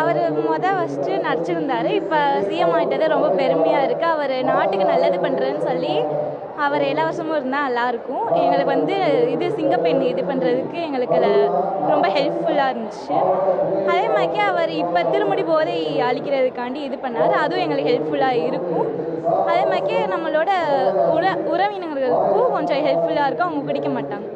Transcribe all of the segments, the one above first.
அவர் first நடிச்சிருந்தார். இப்போ CM ஆகிட்டது ரொம்ப பெருமையாக இருக்குது. அவர் நாட்டுக்கு நல்லது பண்ணுறதுன்னு சொல்லி அவர் இலவசமும் இருந்தால் நல்லாயிருக்கும். எங்களுக்கு வந்து இது சிங்கப்பெண் இது பண்ணுறதுக்கு எங்களுக்கு ரொம்ப ஹெல்ப்ஃபுல்லாக இருந்துச்சு. அதே மாதிரிக்கே அவர் இப்போ திருமுடி போதை அழிக்கிறதுக்காண்டி இது பண்ணார். அதுவும் எங்களுக்கு ஹெல்ப்ஃபுல்லாக இருக்கும். அதே மாதிரிக்கே நம்மளோட உறவினர்களுக்கும் கொஞ்சம் ஹெல்ப்ஃபுல்லாக இருக்கும். அவங்க குடிக்க மாட்டாங்க.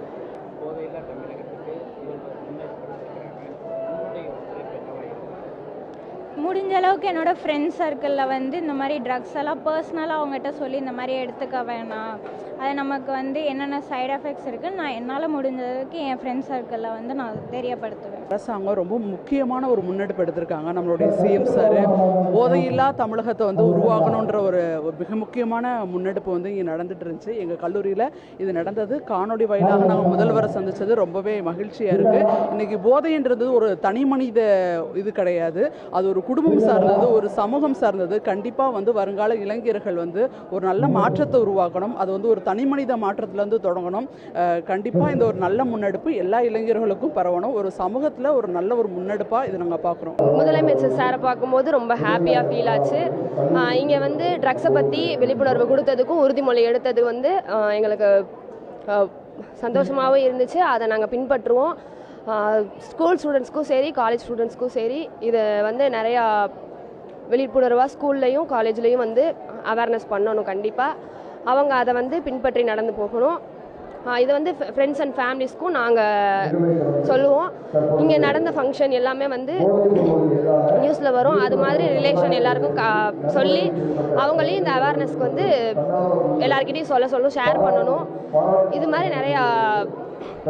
முடிஞ்ச அளவுக்கு என்னோடய ஃப்ரெண்ட்ஸ் சர்க்கிளில் வந்து இந்த மாதிரி ட்ரக்ஸ் எல்லாம் பர்சனலாக அவங்ககிட்ட சொல்லி இந்த மாதிரி எடுத்துக்க வேணாம், அது நமக்கு வந்து என்னென்ன சைடு எஃபெக்ட்ஸ் இருக்குதுன்னு நான் என்னால் முடிஞ்சதுக்கு என் ஃப்ரெண்ட்ஸ் சர்க்கிளில் வந்து நான் தெரியப்படுத்துவேன். அரசாங்கம் ரொம்ப முக்கியமான ஒரு முன்னெடுப்பு எடுத்திருக்காங்க. நம்மளுடைய சிஎம் சார் போதையில்லா தமிழகத்தை வந்து உருவாக்கணுன்ற ஒரு மிக முக்கியமான முன்னெடுப்பு வந்து இங்கே நடந்துட்டு இருந்துச்சு. எங்கள் கல்லூரியில் இது நடந்தது. காணொலி வாயிலாக நாங்கள் முதல்வரை சந்தித்தது ரொம்பவே மகிழ்ச்சியாக இருக்குது. இன்றைக்கி போதைன்றது ஒரு தனி மனித இது கிடையாது, அது ஒரு குடும்பம் சார்ந்தது, ஒரு சமூகம் சார்ந்தது. கண்டிப்பாக வந்து வருங்கால இளைஞர்கள் வந்து ஒரு நல்ல மாற்றத்தை உருவாக்கணும். அது வந்து ஒரு தனி மனித மாற்றத்திலேருந்து தொடங்கணும். கண்டிப்பாக இந்த ஒரு நல்ல முன்னெடுப்பு எல்லா இளைஞர்களுக்கும் பரவணும். ஒரு சமூகத்தில் ஒரு நல்ல ஒரு முன்னெடுப்பாக இதை நாங்கள் பார்க்குறோம். முதலமைச்சர் சாரை பார்க்கும்போது ரொம்ப ஹாப்பியாக ஃபீல் ஆச்சு. இங்கே வந்து ட்ரக்ஸை பற்றி விழிப்புணர்வு கொடுத்ததுக்கும் உறுதிமொழி எடுத்தது வந்து எங்களுக்கு சந்தோஷமாகவும் இருந்துச்சு. அதை நாங்கள் பின்பற்றுவோம். ஸ்கூல் ஸ்டூடெண்ட்ஸ்க்கும் சரி, காலேஜ் ஸ்டூடெண்ட்ஸ்க்கும் சரி, இதை வந்து நிறையா விழிப்புணர்வாக ஸ்கூல்லையும் காலேஜ்லேயும் வந்து அவேர்னஸ் பண்ணணும். கண்டிப்பாக அவங்க அதை வந்து பின்பற்றி நடந்து போகணும். இதை வந்து ஃப்ரெண்ட்ஸ் அண்ட் ஃபேமிலிஸ்க்கும் நாங்கள் சொல்லுவோம். இங்கே நடந்த ஃபங்க்ஷன் எல்லாமே வந்து நியூஸில் வரும். அது மாதிரி ரிலேஷன் எல்லாருக்கும் சொல்லி அவங்களையும் இந்த அவேர்னஸ்க்கு வந்து எல்லாருக்கிட்டையும் சொல்லணும், ஷேர் பண்ணணும். இது மாதிரி நிறையா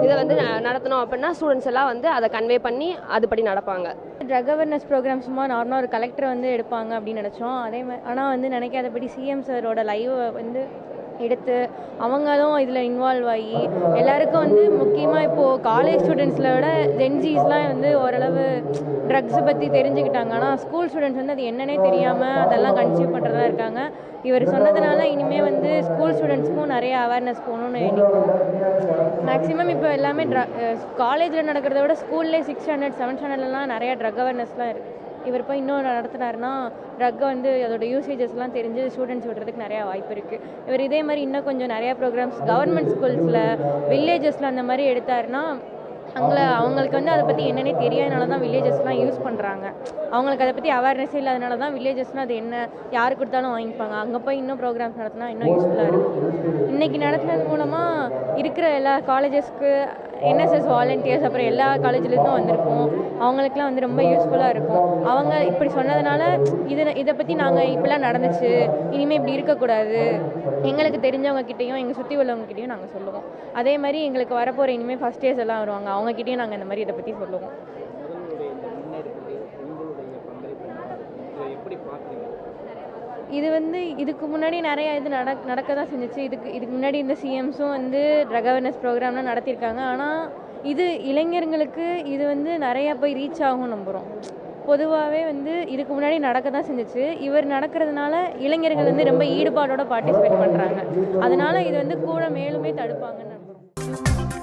இதை வந்து நடத்தணும் அப்படின்னா ஸ்டூடெண்ட்ஸ் எல்லாம் வந்து அதை கன்வே பண்ணி அதுபடி நடப்பாங்க. ட்ரக் அவேர்னஸ் ப்ரோக்ராம் சும்மா நார்மலாக ஒரு கலெக்டர் வந்து எடுப்பாங்க அப்படின்னு நினச்சோம். அதே மாதிரி ஆனால் வந்து நினைக்காதபடி சிஎம் சாரோட லைவை வந்து எடுத்து அவங்களும் இதில் இன்வால்வ் ஆகி எல்லாருக்கும் வந்து முக்கியமாக இப்போது காலேஜ் ஸ்டூடெண்ட்ஸில் விட ஜென்ஜிஸ்லாம் வந்து ஓரளவு ட்ரக்ஸை பற்றி தெரிஞ்சுக்கிட்டாங்க. ஆனால் ஸ்கூல் ஸ்டூடெண்ட்ஸ் வந்து அது என்னன்னே தெரியாமல் அதெல்லாம் கன்சியூம் பண்ணுறதா இருக்காங்க. இவர் சொன்னதுனால இனிமேல் வந்து ஸ்கூல் ஸ்டூடெண்ட்ஸ்க்கும் நிறைய அவேர்னஸ் போகணுன்னு நினைக்கிறோம். மேக்ஸிமம் இப்போ எல்லாமே காலேஜில் நடக்கிறத விட ஸ்கூல்லே 6th ஸ்டாண்டர்ட் 7th ஸ்டாண்டர்ட்லாம் நிறையா ட்ரக் அவேர்னஸ்லாம் இருக்குது. இவர் போய் இன்னும் நடத்தினாருன்னா ட்ரக்கை வந்து அதோட யூசேஜஸ்லாம் தெரிஞ்சு ஸ்டூடெண்ட்ஸ் விடுறதுக்கு நிறையா வாய்ப்பு இருக்குது. இவர் இதே மாதிரி இன்னும் கொஞ்சம் நிறையா ப்ரோக்ராம்ஸ் கவர்மெண்ட் ஸ்கூல்ஸில் வில்லேஜஸில் அந்த மாதிரி எடுத்தாருன்னா அவங்களுக்கு வந்து அதை பற்றி என்னன்னே தெரியாதனால தான் வில்லேஜஸ்லாம் யூஸ் பண்ணுறாங்க. அவங்களுக்கு அதை பற்றி அவேர்னஸே இல்லாதனால தான் வில்லேஜஸ்னால் அது என்ன யார் கொடுத்தாலும் வாங்கிப்பாங்க. அங்கே போய் இன்னும் ப்ரோக்ராம்ஸ் நடத்தினா இன்னும் யூஸ்ஃபுல்லாக இருக்கும். இன்றைக்கி நடத்துனது மூலமாக இருக்கிற எல்லா காலேஜஸ்க்கு என்எஸ்எஸ் வாலண்டியர்ஸ் அப்புறம் எல்லா காலேஜ்லேருந்தும் வந்திருக்கோம். அவங்களுக்குலாம் வந்து ரொம்ப யூஸ்ஃபுல்லாக இருக்கும். அவங்க இப்படி சொன்னதுனால இதை பற்றி நாங்கள் இப்படிலாம் நடந்துச்சு, இனிமேல் இப்படி இருக்கக்கூடாது, எங்களுக்கு தெரிஞ்சவங்கக்கிட்டையும் எங்கள் சுற்றி உள்ளவங்கக்கிட்டையும் நாங்கள் சொல்லுவோம். அதே மாதிரி எங்களுக்கு வரப்போகிற இனிமேல் ஃபஸ்ட் இயர்ஸ் எல்லாம் வருவாங்க, அவங்கக்கிட்டையும் நாங்கள் இந்த மாதிரி இதை பற்றி சொல்லுவோம். இது வந்து இதுக்கு முன்னாடி நிறையா இது நடக்க தான் செஞ்சிச்சு. இதுக்கு முன்னாடி இந்த சிஎம்ஸும் வந்து ட்ரக் அவேர்னஸ் ப்ரோக்ராம்லாம் நடத்தியிருக்காங்க. ஆனால் இது இளைஞர்களுக்கு இது வந்து நிறையா போய் ரீச் ஆகும் நம்புகிறோம். பொதுவாகவே வந்து இதுக்கு முன்னாடி நடக்க தான் செஞ்சிச்சு. இவர் நடக்கிறதுனால இளைஞர்கள் வந்து ரொம்ப ஈடுபாடோட பார்ட்டிசிபேட் பண்ணுறாங்க. அதனால் இது வந்து கூட மேலுமே தடுப்பாங்கன்னு நம்புகிறோம்.